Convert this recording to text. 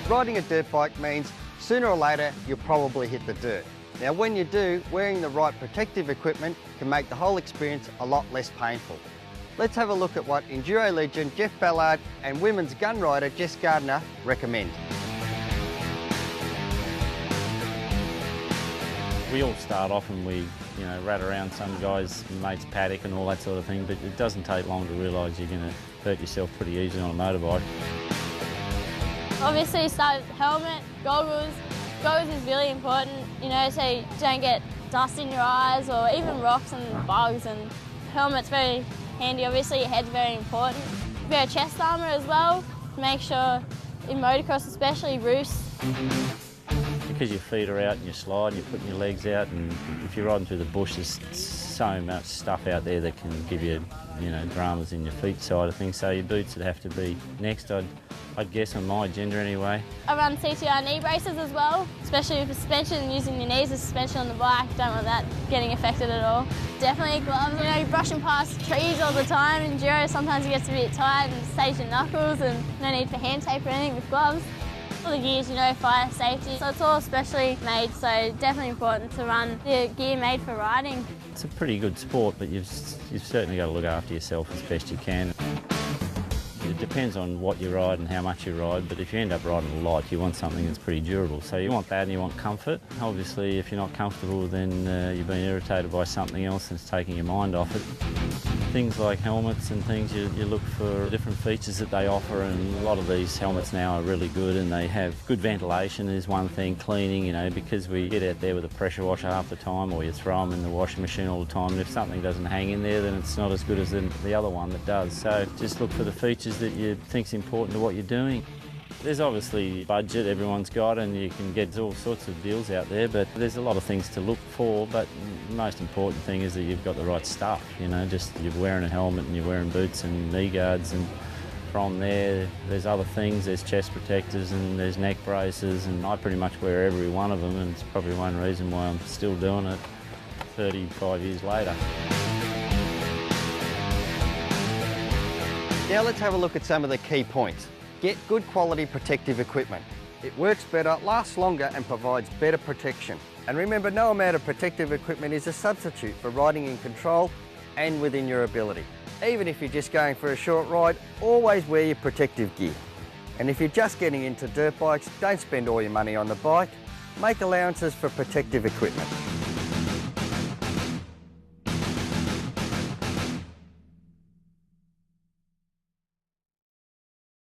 Riding a dirt bike means sooner or later you'll probably hit the dirt. Now when you do, wearing the right protective equipment can make the whole experience a lot less painful. Let's have a look at what Enduro legend Jeff Ballard and women's gun rider Jess Gardner recommend. We all start off and we rat around some guy's mate's paddock and all that sort of thing, but it doesn't take long to realise you're going to hurt yourself pretty easily on a motorbike. Obviously start with helmet, goggles. Goggles is really important, so you don't get dust in your eyes or even rocks and bugs, and helmet's very handy. Obviously your head's very important. Wear chest armour as well to make sure, in motocross especially, roost. Because your feet are out and you slide and you're putting your legs out, and if you're riding through the bush there's so much stuff out there that can give you, dramas in your feet side of things, so your boots would have to be next, I'd guess, on my agenda anyway. I run CTR knee braces as well, especially with suspension, using your knees as suspension on the bike. Don't want that getting affected at all. Definitely gloves. You're brushing past trees all the time. Enduro, sometimes it gets a bit tight and saves your knuckles, and no need for hand tape or anything with gloves. All the gears, fire safety, so it's all specially made, so definitely important to run the gear made for riding. It's a pretty good sport, but you've certainly got to look after yourself as best you can. It depends on what you ride and how much you ride, but if you end up riding a lot, you want something that's pretty durable. So you want that and you want comfort. Obviously, if you're not comfortable, then you've been irritated by something else that's taking your mind off it. Things like helmets and things, you look for different features that they offer, and a lot of these helmets now are really good, and they have good ventilation is one thing, cleaning, because we get out there with a pressure washer half the time, or you throw them in the washing machine all the time, and if something doesn't hang in there, then it's not as good as the other one that does. So just look for the features that you think's important to what you're doing. There's obviously budget everyone's got, and you can get all sorts of deals out there, but there's a lot of things to look for, but the most important thing is that you've got the right stuff, just you're wearing a helmet and you're wearing boots and knee guards, and from there's other things, there's chest protectors and there's neck braces, and I pretty much wear every one of them, and it's probably one reason why I'm still doing it 35 years later. Now let's have a look at some of the key points. Get good quality protective equipment. It works better, lasts longer and provides better protection. And remember, no amount of protective equipment is a substitute for riding in control and within your ability. Even if you're just going for a short ride, always wear your protective gear. And if you're just getting into dirt bikes, don't spend all your money on the bike. Make allowances for protective equipment.